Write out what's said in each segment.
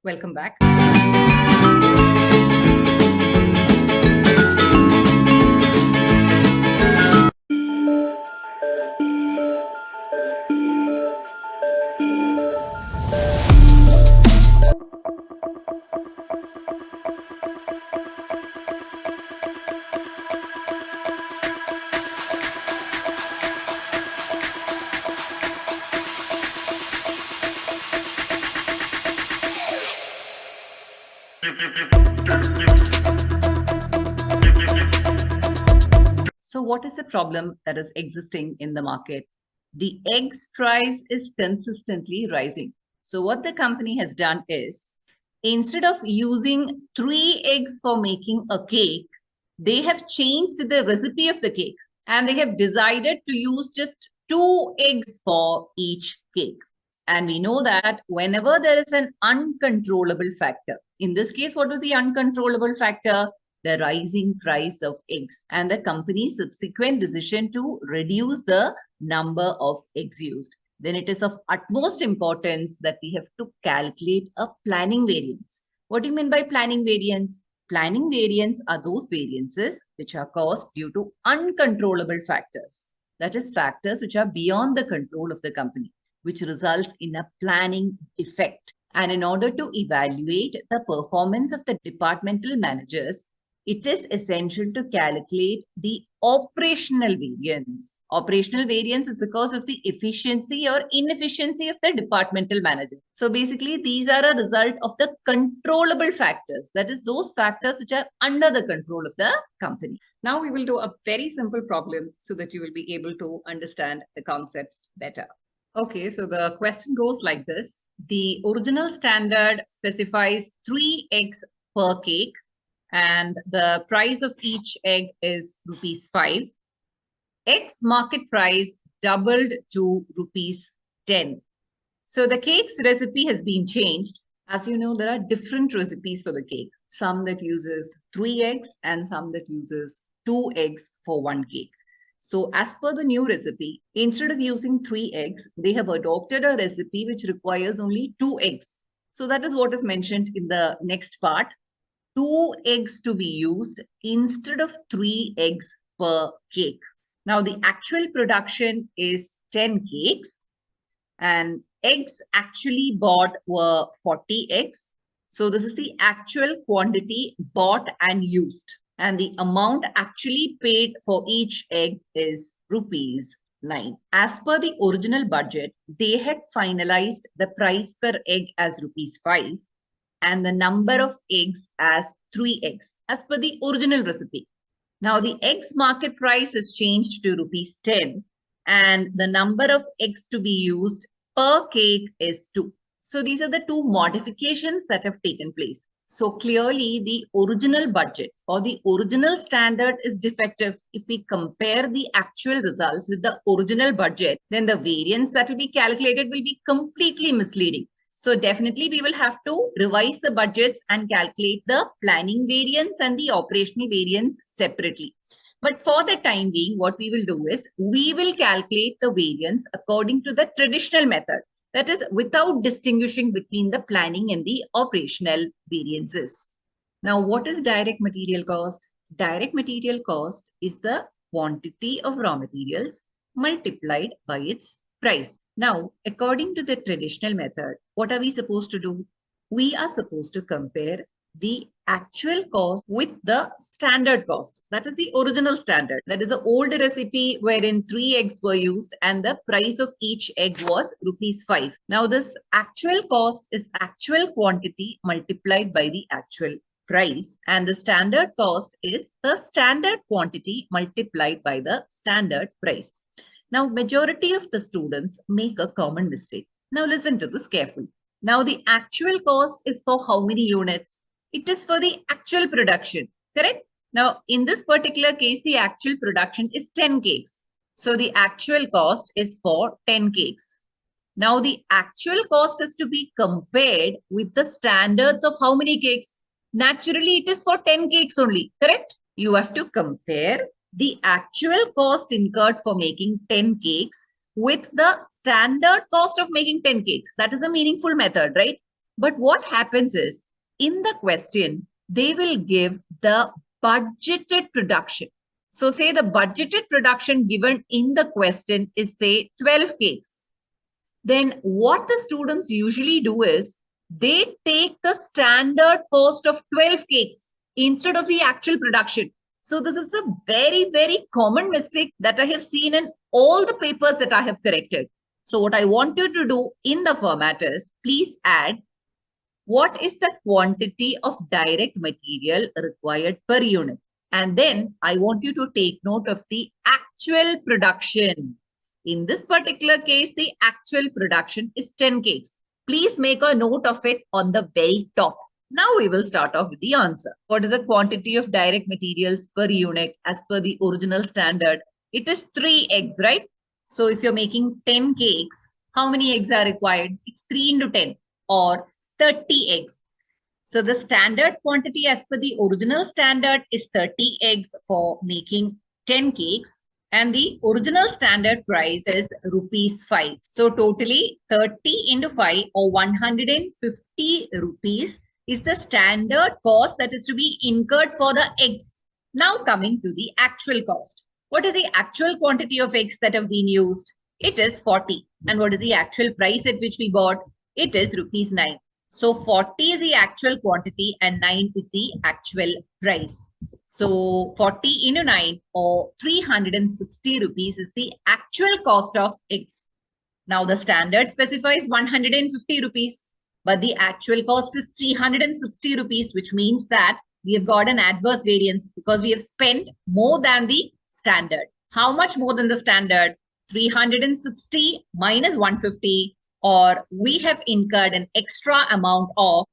Welcome back. So what is the problem that is existing in the market? The eggs price is consistently rising. So what the company has done is, instead of using 3 eggs for making a cake, they have changed the recipe of the cake and they have decided to use just 2 eggs for each cake. And we know that whenever there is an uncontrollable factor, in this case, what was the uncontrollable factor? The rising price of eggs and the company's subsequent decision to reduce the number of eggs used. Then it is of utmost importance that we have to calculate a planning variance. What do you mean by planning variance? Planning variance are those variances which are caused due to uncontrollable factors. That is, factors which are beyond the control of the company, which results in a planning effect. And in order to evaluate the performance of the departmental managers, it is essential to calculate the operational variance. Operational variance is because of the efficiency or inefficiency of the departmental manager. So basically, these are a result of the controllable factors. That is, those factors which are under the control of the company. Now we will do a very simple problem so that you will be able to understand the concepts better. Okay, so the question goes like this. The original standard specifies 3 eggs per cake and the price of each egg is ₹5. Eggs market price doubled to ₹10. So the cake's recipe has been changed. As you know, there are different recipes for the cake. Some that uses 3 eggs and some that uses 2 eggs for one cake. So as per the new recipe, instead of using 3 eggs, they have adopted a recipe which requires only 2 eggs. So that is what is mentioned in the next part. 2 eggs to be used instead of 3 eggs per cake. Now, the actual production is 10 cakes and eggs actually bought were 40 eggs. So this is the actual quantity bought and used. And the amount actually paid for each egg is ₹9. As per the original budget, they had finalized the price per egg as ₹5 and the number of eggs as 3 eggs as per the original recipe. Now the eggs market price is changed to ₹10 and the number of eggs to be used per cake is 2. So these are the 2 modifications that have taken place. So clearly the original budget or the original standard is defective. If we compare the actual results with the original budget, then the variance that will be calculated will be completely misleading. So definitely we will have to revise the budgets and calculate the planning variance and the operational variance separately. But for the time being, what we will do is we will calculate the variance according to the traditional method. That is, without distinguishing between the planning and the operational variances. Now, what is direct material cost? Direct material cost is the quantity of raw materials multiplied by its price. Now, according to the traditional method, what are we supposed to do? We are supposed to compare the actual cost with the standard cost. That is the original standard. That is the old recipe wherein 3 eggs were used and the price of each egg was ₹5. Now, this actual cost is actual quantity multiplied by the actual price, and the standard cost is the standard quantity multiplied by the standard price. Now, majority of the students make a common mistake. Now, listen to this carefully. Now, the actual cost is for how many units? It is for the actual production, correct? Now, in this particular case, the actual production is 10 cakes. So, the actual cost is for 10 cakes. Now, the actual cost is to be compared with the standards of how many cakes? Naturally, it is for 10 cakes only, correct? You have to compare the actual cost incurred for making 10 cakes with the standard cost of making 10 cakes. That is a meaningful method, right? But what happens is, in the question, they will give the budgeted production. So say the budgeted production given in the question is say 12 cakes. Then what the students usually do is they take the standard cost of 12 cakes instead of the actual production. So this is a very, very common mistake that I have seen in all the papers that I have corrected. So what I want you to do in the format is please add what is the quantity of direct material required per unit. And then I want you to take note of the actual production. In this particular case, the actual production is 10 cakes. Please make a note of it on the very top. Now we will start off with the answer. What is the quantity of direct materials per unit as per the original standard? It is 3 eggs, right? So if you're making 10 cakes, how many eggs are required? It's 3 into 10 or 30 eggs. So the standard quantity as per the original standard is 30 eggs for making 10 cakes. And the original standard price is rupees 5. So totally 30 into 5 or 150 rupees is the standard cost that is to be incurred for the eggs. Now coming to the actual cost. What is the actual quantity of eggs that have been used? It is 40. And what is the actual price at which we bought? It is rupees 9. So 40 is the actual quantity and 9 is the actual price. So 40 into 9 or 360 rupees is the actual cost of eggs. Now the standard specifies 150 rupees, but the actual cost is 360 rupees, which means that we have got an adverse variance because we have spent more than the standard. How much more than the standard? 360 minus 150, or we have incurred an extra amount of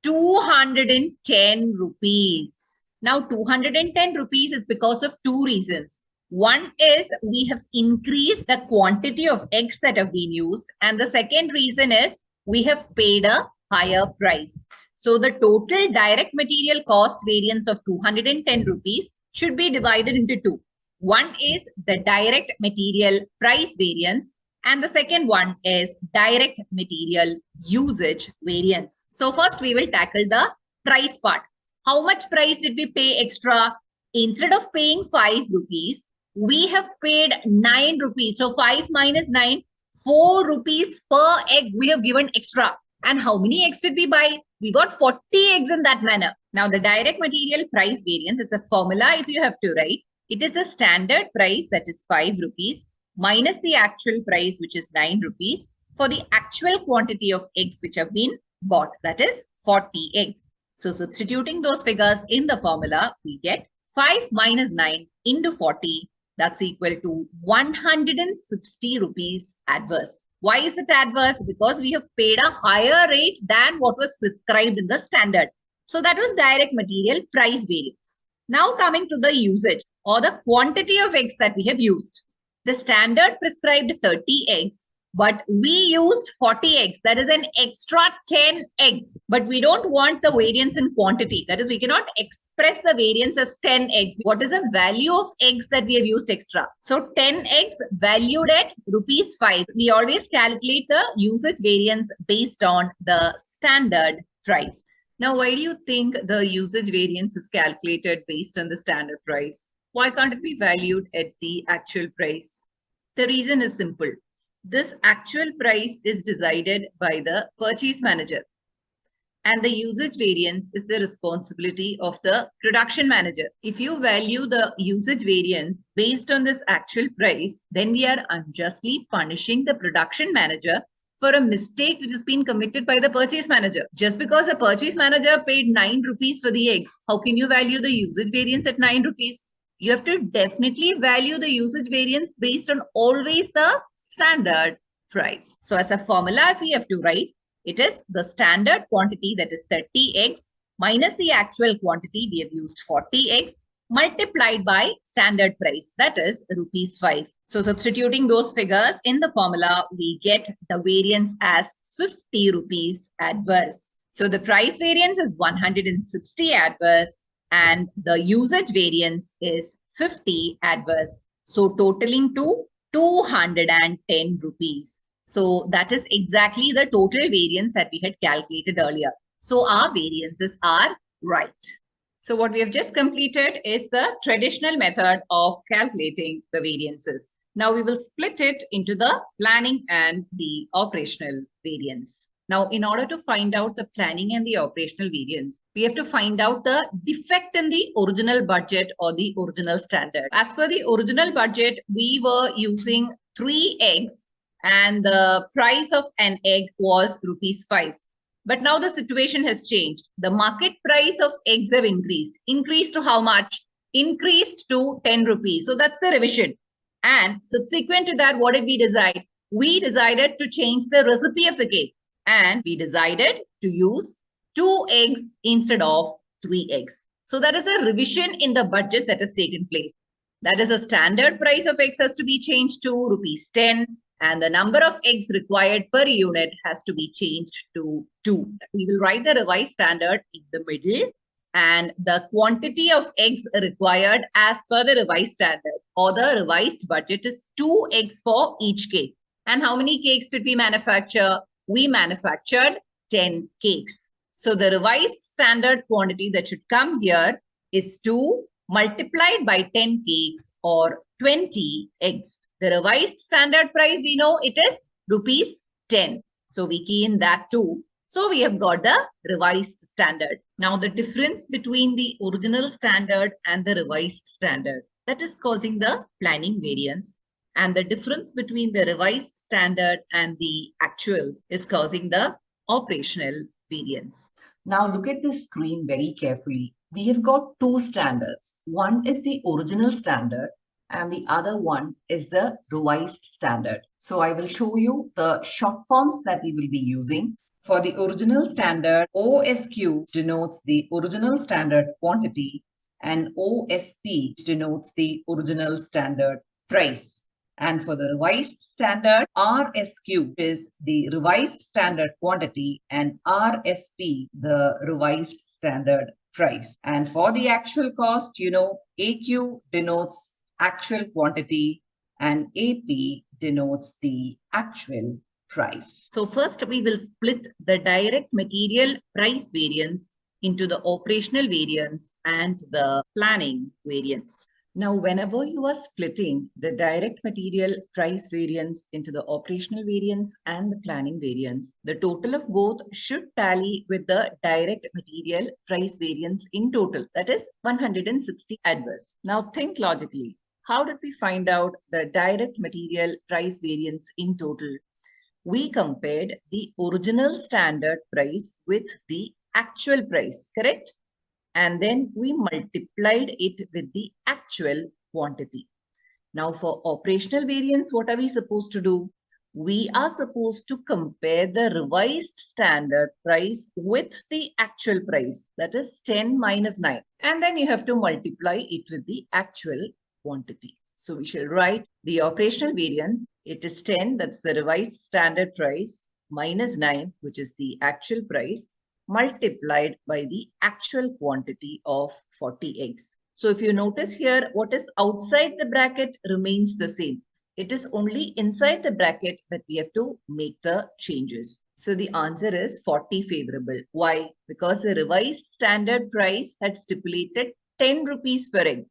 210 rupees. Now 210 rupees is because of two reasons. One is we have increased the quantity of eggs that have been used. And the second reason is we have paid a higher price. So the total direct material cost variance of 210 rupees should be divided into two. One is the direct material price variance, and the second one is direct material usage variance. So first we will tackle the price part. How much price did we pay extra? Instead of paying 5 rupees, we have paid 9 rupees. So 5 minus 9, 4 rupees per egg we have given extra. And how many eggs did we buy? We got 40 eggs in that manner. Now the direct material price variance is a formula if you have to write. It is the standard price, that is 5 rupees, minus the actual price, which is 9 rupees, for the actual quantity of eggs which have been bought, that is 40 eggs. So substituting those figures in the formula, we get 5 minus 9 into 40, that's equal to 160 rupees adverse. Why is it adverse? Because we have paid a higher rate than what was prescribed in the standard. So that was direct material price variance. Now coming to the usage or the quantity of eggs that we have used. The standard prescribed 30 eggs, but we used 40 eggs. That is an extra 10 eggs. But we don't want the variance in quantity. That is, we cannot express the variance as 10 eggs. What is the value of eggs that we have used extra? So 10 eggs valued at rupees 5. We always calculate the usage variance based on the standard price. Now, why do you think the usage variance is calculated based on the standard price? Why can't it be valued at the actual price? The reason is simple. This actual price is decided by the purchase manager, and the usage variance is the responsibility of the production manager. If you value the usage variance based on this actual price, then we are unjustly punishing the production manager for a mistake which has been committed by the purchase manager. Just because the purchase manager paid 9 rupees for the eggs, how can you value the usage variance at 9 rupees? You have to definitely value the usage variance based on always the standard price. So as a formula, if we have to write, it is the standard quantity, that is 30 eggs, minus the actual quantity, we have used 40 eggs, multiplied by standard price, that is rupees 5. So substituting those figures in the formula, we get the variance as 50 rupees adverse. So the price variance is 160 adverse, and the usage variance is 50 adverse. So totaling to 210 rupees. So that is exactly the total variance that we had calculated earlier. So our variances are right. So what we have just completed is the traditional method of calculating the variances. Now we will split it into the planning and the operational variance. Now, in order to find out the planning and the operational variance, we have to find out the defect in the original budget or the original standard. As per the original budget, we were using 3 eggs and the price of an egg was rupees 5. But now the situation has changed. The market price of eggs have increased. Increased to how much? Increased to 10 rupees. So that's the revision. And subsequent to that, what did we decide? We decided to change the recipe of the cake. And we decided to use 2 eggs instead of 3 eggs. So that is a revision in the budget that has taken place. That is, a standard price of eggs has to be changed to rupees 10 and the number of eggs required per unit has to be changed to 2. We will write the revised standard in the middle and the quantity of eggs required as per the revised standard or the revised budget is 2 eggs for each cake. And how many cakes did we manufacture? We manufactured 10 cakes. So the revised standard quantity that should come here is 2 multiplied by 10 cakes or 20 eggs. The revised standard price, we know it is rupees 10. So we key in that too. So we have got the revised standard. Now the difference between the original standard and the revised standard, that is causing the planning variance. And the difference between the revised standard and the actuals is causing the operational variance. Now look at the screen very carefully. We have got 2 standards. One is the original standard and the other one is the revised standard. So I will show you the short forms that we will be using. For the original standard, OSQ denotes the original standard quantity and OSP denotes the original standard price. And for the revised standard, RSQ is the revised standard quantity and RSP, the revised standard price. And for the actual cost, AQ denotes actual quantity and AP denotes the actual price. So first we will split the direct material price variance into the operational variance and the planning variance. Now, whenever you are splitting the direct material price variance into the operational variance and the planning variance, the total of both should tally with the direct material price variance in total. That is 160 adverse. Now, think logically. How did we find out the direct material price variance in total? We compared the original standard price with the actual price, correct? And then we multiplied it with the actual quantity. Now for operational variance, what are we supposed to do? We are supposed to compare the revised standard price with the actual price, that is 10 minus 9. And then you have to multiply it with the actual quantity. So we shall write the operational variance. It is 10, that's the revised standard price, minus 9, which is the actual price, multiplied by the actual quantity of 40 eggs. So if you notice here, what is outside the bracket remains the same. It is only inside the bracket that we have to make the changes. So the answer is 40 favorable. Why? Because the revised standard price had stipulated 10 rupees per egg.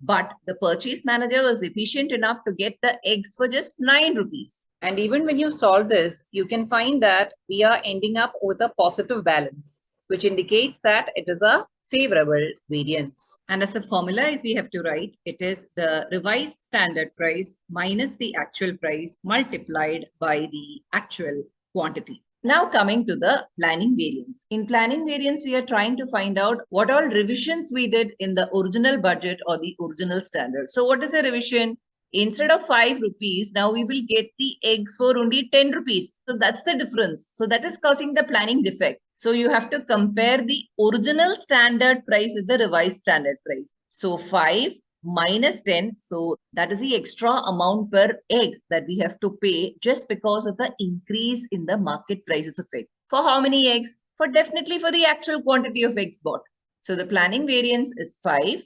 But the purchase manager was efficient enough to get the eggs for just 9 rupees. And even when you solve this, you can find that we are ending up with a positive balance, which indicates that it is a favorable variance. And as a formula, if we have to write, it is the revised standard price minus the actual price multiplied by the actual quantity. Now coming to the planning variance. In planning variance, we are trying to find out what all revisions we did in the original budget or the original standard. So what is a revision? Instead of 5 rupees, now we will get the eggs for only 10 rupees. So that's the difference. So that is causing the planning defect. So you have to compare the original standard price with the revised standard price. So 5 minus 10. So that is the extra amount per egg that we have to pay just because of the increase in the market prices of egg. For how many eggs? Definitely for the actual quantity of eggs bought. So the planning variance is 5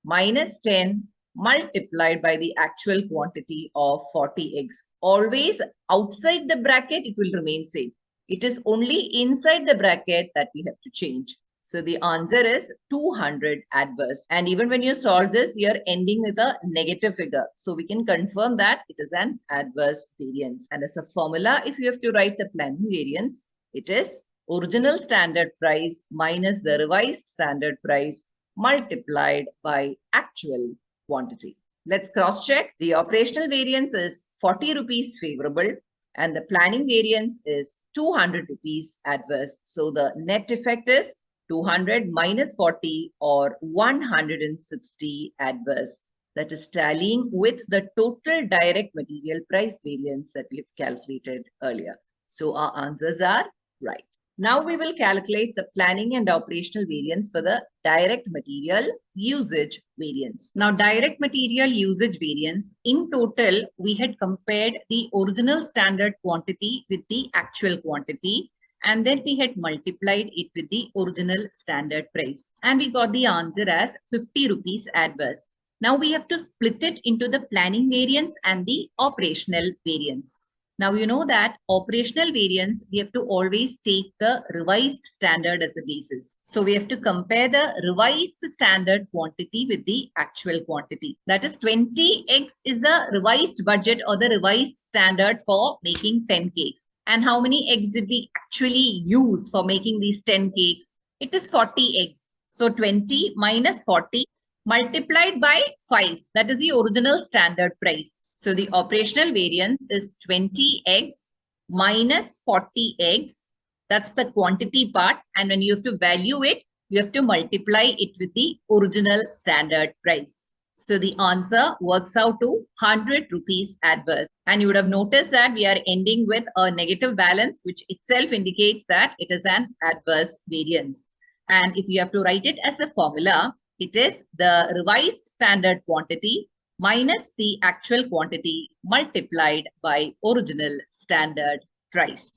minus 10 multiplied by the actual quantity of 40 eggs. Always outside the bracket, it will remain same. It is only inside the bracket that we have to change. So the answer is 200 adverse. And even when you solve this, you're ending with a negative figure. So we can confirm that it is an adverse variance. And as a formula, if you have to write the planning variance, it is original standard price minus the revised standard price multiplied by actual quantity. Let's cross check. The operational variance is 40 rupees favorable and the planning variance is 200 rupees adverse. So the net effect is 200 minus 40 or 160 adverse. That is tallying with the total direct material price variance that we've calculated earlier. So our answers are right. Now we will calculate the planning and operational variance for the direct material usage variance. Now direct material usage variance, in total, we had compared the original standard quantity with the actual quantity, and then we had multiplied it with the original standard price. And we got the answer as 50 rupees adverse. Now we have to split it into the planning variance and the operational variance. Now you know that operational variance, we have to always take the revised standard as a basis. So we have to compare the revised standard quantity with the actual quantity. That is 20x is the revised budget or the revised standard for making 10 cakes. And how many eggs did we actually use for making these 10 cakes? It is 40 eggs. So 20 minus 40 multiplied by 5. That is the original standard price. So the operational variance is 20 eggs minus 40 eggs. That's the quantity part. And when you have to value it, you have to multiply it with the original standard price. So the answer works out to 100 rupees adverse. And you would have noticed that we are ending with a negative balance, which itself indicates that it is an adverse variance. And if you have to write it as a formula, it is the revised standard quantity minus the actual quantity multiplied by original standard price.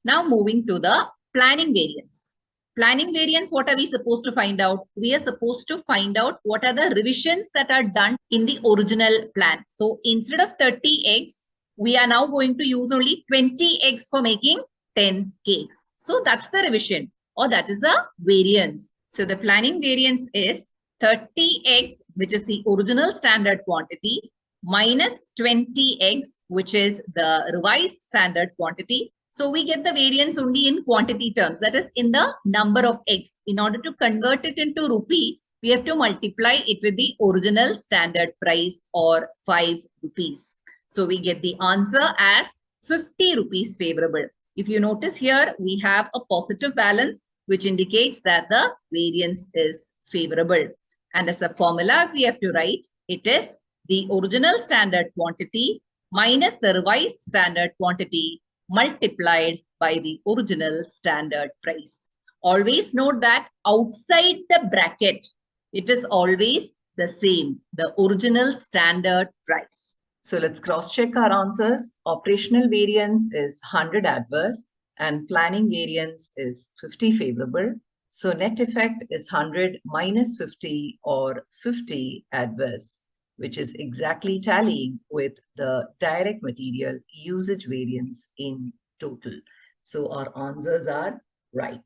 Now moving to the planning variance. Planning variance, what are we supposed to find out? We are supposed to find out what are the revisions that are done in the original plan. So instead of 30 eggs, we are now going to use only 20 eggs for making 10 cakes. So that's the revision, or that is a variance. So the planning variance is 30 eggs, which is the original standard quantity, minus 20 eggs, which is the revised standard quantity. So we get the variance only in quantity terms, that is in the number of eggs. In order to convert it into rupee, we have to multiply it with the original standard price or 5 rupees. So we get the answer as 50 rupees favorable. If you notice here, we have a positive balance, which indicates that the variance is favorable. And as a formula, if we have to write, it is the original standard quantity minus the revised standard quantity multiplied by the original standard price. Always note that outside the bracket, it is always the same, the original standard price. So let's cross-check our answers. Operational variance is 100 adverse and planning variance is 50 favorable. So net effect is 100 minus 50 or 50 adverse, which is exactly tallying with the direct material usage variance in total. So our answers are right.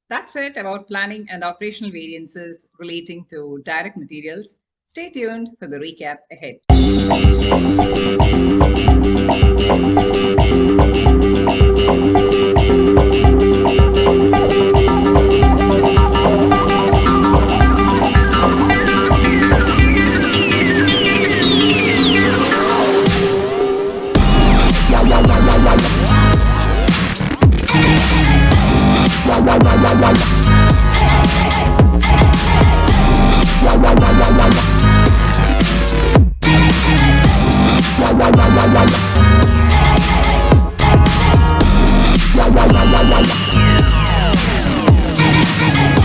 That's it about planning and operational variances relating to direct materials. Stay tuned for the recap ahead. Yeah.